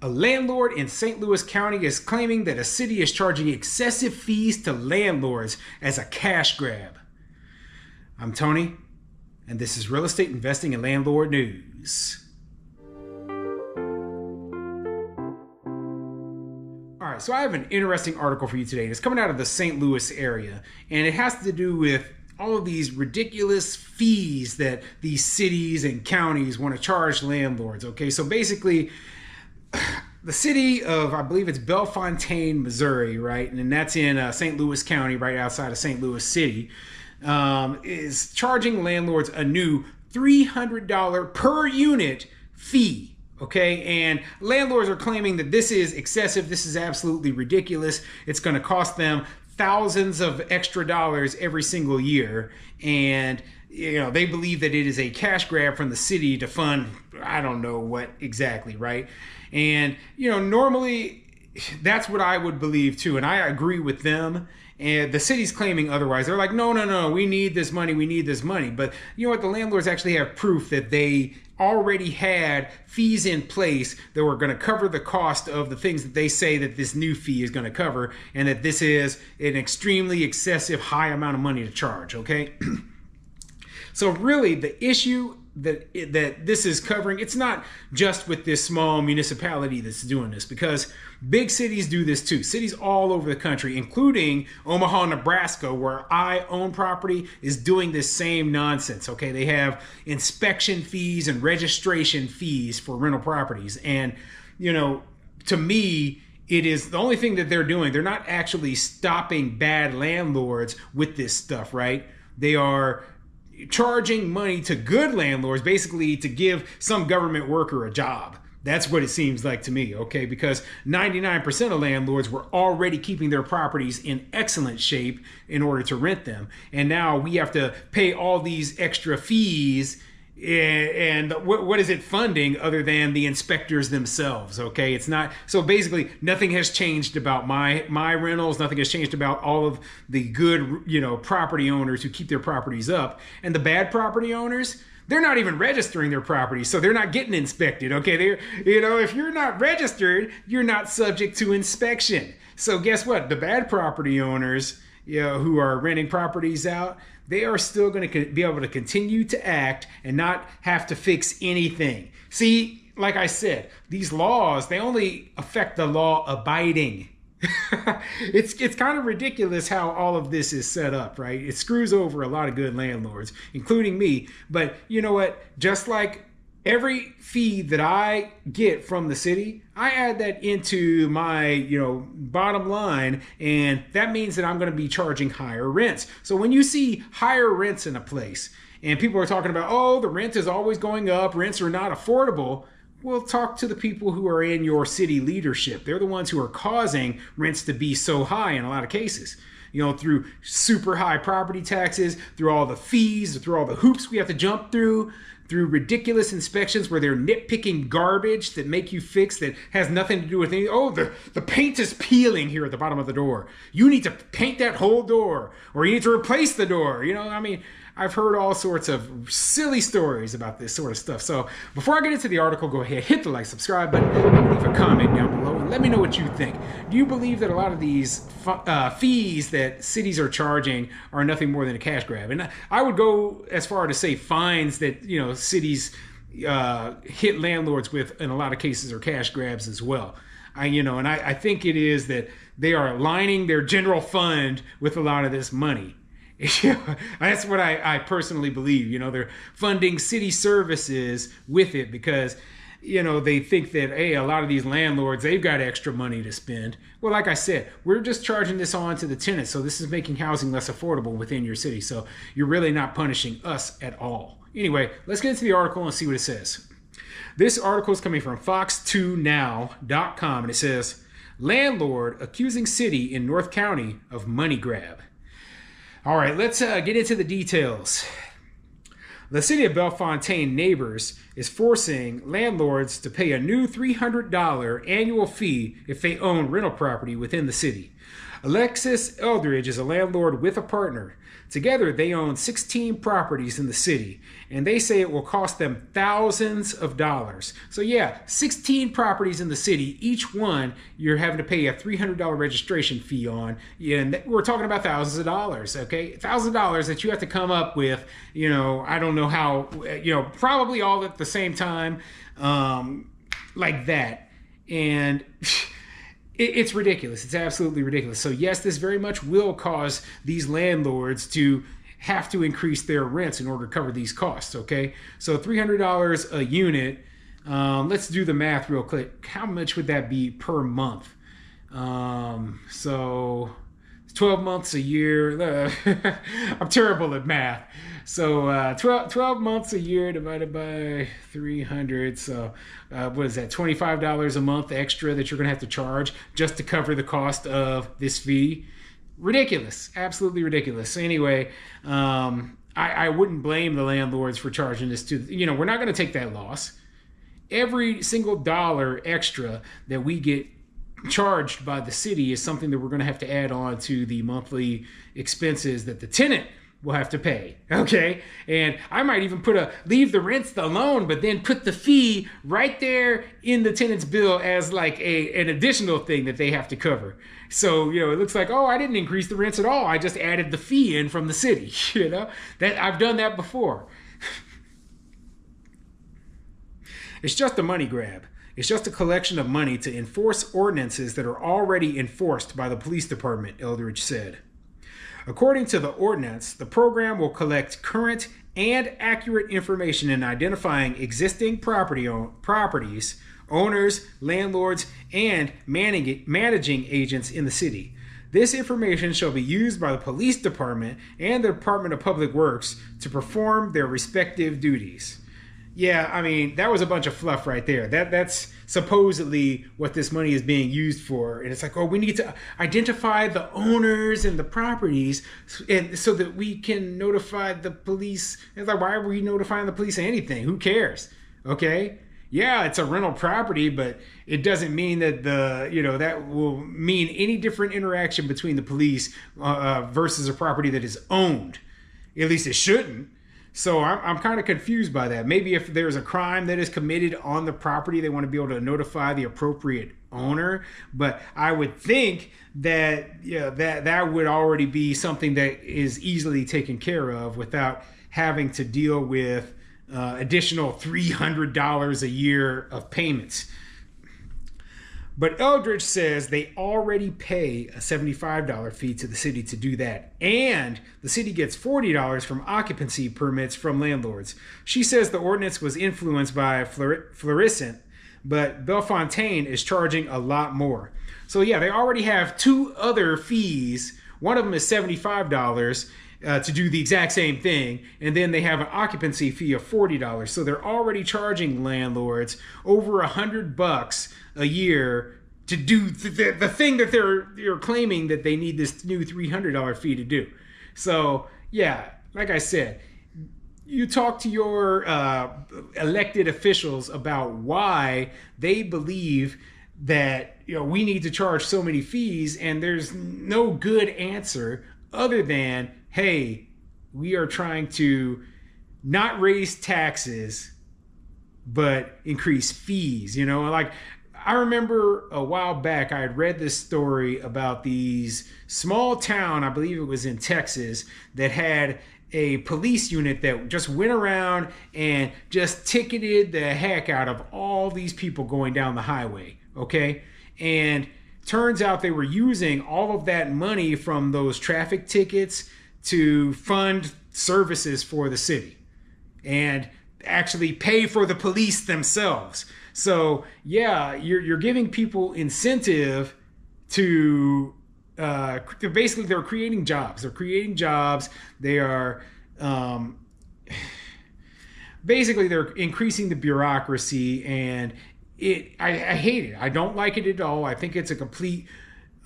A landlord in St. Louis County is claiming that a city is charging excessive fees to landlords as a cash grab. I'm Tony, and this is Real Estate Investing and Landlord News. All right, so I have an interesting article for you today. It's coming out of the St. Louis area, and it has to do with all of these ridiculous fees that these cities and counties want to charge landlords. Okay, so basically, the city of, I believe it's Bellefontaine, Missouri, right? And that's in St. Louis County, right outside of St. Louis City, is charging landlords a new $300 per unit fee. Okay, and landlords are claiming that this is excessive. This is absolutely ridiculous. It's going to cost them thousands of extra dollars every single year. And they believe that it is a cash grab from the city to fund, I don't know what exactly, right? And, normally that's what I would believe too. And I agree with them. And the city's claiming otherwise. They're like, no, we need this money. But you know what? The landlords actually have proof that they already had fees in place that were going to cover the cost of the things that they say that this new fee is going to cover, and that this is an extremely excessive high amount of money to charge, okay? So really the issue that this is covering, it's not just with this small municipality that's doing this, because big cities do this too. Cities all over the country, including Omaha, Nebraska, where I own property, is doing this same nonsense. Okay, they have inspection fees and registration fees for rental properties, and to me, it is the only thing that they're doing. They're not actually stopping bad landlords with this stuff, right? They are charging money to good landlords, basically to give some government worker a job. That's what it seems like to me, okay? Because 99% of landlords were already keeping their properties in excellent shape in order to rent them. And now we have to pay all these extra fees. And what is it funding other than the inspectors themselves? Okay, it's not. So basically, nothing has changed about my rentals. Nothing has changed about all of the good, property owners who keep their properties up. And the bad property owners, they're not even registering their properties, so they're not getting inspected. Okay, if you're not registered, you're not subject to inspection. So guess what? The bad property owners, who are renting properties out, they are still going to be able to continue to act and not have to fix anything. See, like I said, these laws, they only affect the law abiding. It's kind of ridiculous how all of this is set up, right? It screws over a lot of good landlords, including me. But you know what? Just like every fee that I get from the city, I add that into my, bottom line, and that means that I'm going to be charging higher rents. So when you see higher rents in a place, and people are talking about, oh, the rent is always going up, rents are not affordable, well, talk to the people who are in your city leadership. They're the ones who are causing rents to be so high in a lot of cases. Through super high property taxes, through all the fees, through all the hoops we have to jump through ridiculous inspections where they're nitpicking garbage that make you fix that has nothing to do with anything. Oh, the paint is peeling here at the bottom of the door. You need to paint that whole door, or you need to replace the door. I've heard all sorts of silly stories about this sort of stuff. So before I get into the article, go ahead, hit the like, subscribe button, and leave a comment down below, and let me know what you think. Do you believe that a lot of these fees that cities are charging are nothing more than a cash grab? And I would go as far to say fines that, cities hit landlords with in a lot of cases are cash grabs as well. I think it is that they are aligning their general fund with a lot of this money. That's what I personally believe. They're funding city services with it because, they think that, hey, a lot of these landlords, they've got extra money to spend. Well, like I said, we're just charging this on to the tenants. So this is making housing less affordable within your city. So you're really not punishing us at all. Anyway, let's get into the article and see what it says. This article is coming from fox2now.com, and it says, landlord accusing city in North County of money grab. All right, let's get into the details. The city of Bellefontaine Neighbors is forcing landlords to pay a new $300 annual fee if they own rental property within the city. Alexis Eldridge is a landlord with a partner. Together, they own 16 properties in the city, and they say it will cost them thousands of dollars. So yeah, 16 properties in the city, each one you're having to pay a $300 registration fee on, and we're talking about thousands of dollars, okay? $1,000 that you have to come up with, I don't know how, probably all at the same time, like that. And it's ridiculous. It's absolutely ridiculous. So yes, this very much will cause these landlords to have to increase their rents in order to cover these costs, okay? So $300 a unit, let's do the math real quick. How much would that be per month? So 12 months a year. I'm terrible at math. So 12 months a year divided by 300. So what is that? $25 a month extra that you're going to have to charge just to cover the cost of this fee. Ridiculous. Absolutely ridiculous. Anyway, I wouldn't blame the landlords for charging this to, we're not going to take that loss. Every single dollar extra that we get charged by the city is something that we're going to have to add on to the monthly expenses that the tenant will have to pay, okay? And I might even leave the rents alone, but then put the fee right there in the tenant's bill as like an additional thing that they have to cover. So, it looks like, oh, I didn't increase the rents at all. I just added the fee in from the city, that I've done that before. It's just a money grab. It's just a collection of money to enforce ordinances that are already enforced by the police department, Eldridge said. According to the ordinance, the program will collect current and accurate information in identifying existing properties, owners, landlords, and managing agents in the city. This information shall be used by the police department and the Department of Public Works to perform their respective duties. Yeah, I mean, that was a bunch of fluff right there. That's supposedly what this money is being used for. And it's like, oh, we need to identify the owners and the properties and so that we can notify the police. It's like, why are we notifying the police of anything? Who cares? Okay? Yeah, it's a rental property, but it doesn't mean that that will mean any different interaction between the police versus a property that is owned. At least it shouldn't. So I'm kind of confused by that. Maybe if there's a crime that is committed on the property, they want to be able to notify the appropriate owner. But I would think that that would already be something that is easily taken care of without having to deal with additional $300 a year of payments. But Eldridge says they already pay a $75 fee to the city to do that. And the city gets $40 from occupancy permits from landlords. She says the ordinance was influenced by Florissant, but Bellefontaine is charging a lot more. So yeah, they already have two other fees. One of them is $75 to do the exact same thing. And then they have an occupancy fee of $40. So they're already charging landlords over $100 a year to do the thing that they're claiming that they need this new $300 fee to do. So yeah, like I said, you talk to your elected officials about why they believe that we need to charge so many fees, and there's no good answer other than, hey, we are trying to not raise taxes but increase fees. Like I remember a while back I had read this story about these small town, I believe it was in Texas, that had a police unit that just went around and just ticketed the heck out of all these people going down the highway, okay? And turns out they were using all of that money from those traffic tickets to fund services for the city and actually pay for the police themselves. So yeah, you're giving people incentive to basically they're creating jobs. They are basically they're increasing the bureaucracy, and I hate it. I don't like it at all. I think it's a complete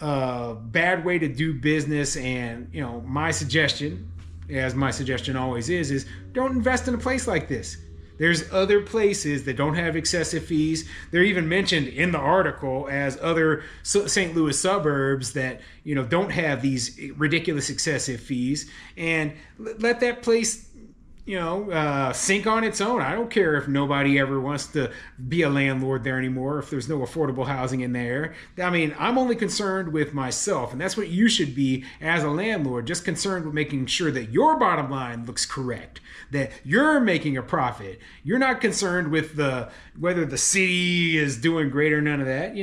bad way to do business. And my suggestion, as my suggestion always is don't invest in a place like this. There's other places that don't have excessive fees. They're even mentioned in the article as other St. Louis suburbs that, don't have these ridiculous excessive fees. And let that place sink on its own. I don't care if nobody ever wants to be a landlord there anymore, if there's no affordable housing in there. I mean, I'm only concerned with myself, and that's what you should be as a landlord, just concerned with making sure that your bottom line looks correct, that you're making a profit. You're not concerned with whether the city is doing great or none of that.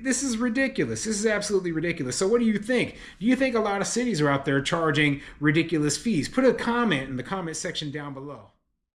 This is ridiculous. This is absolutely ridiculous. So what do you think? Do you think a lot of cities are out there charging ridiculous fees? Put a comment in the comment section down below.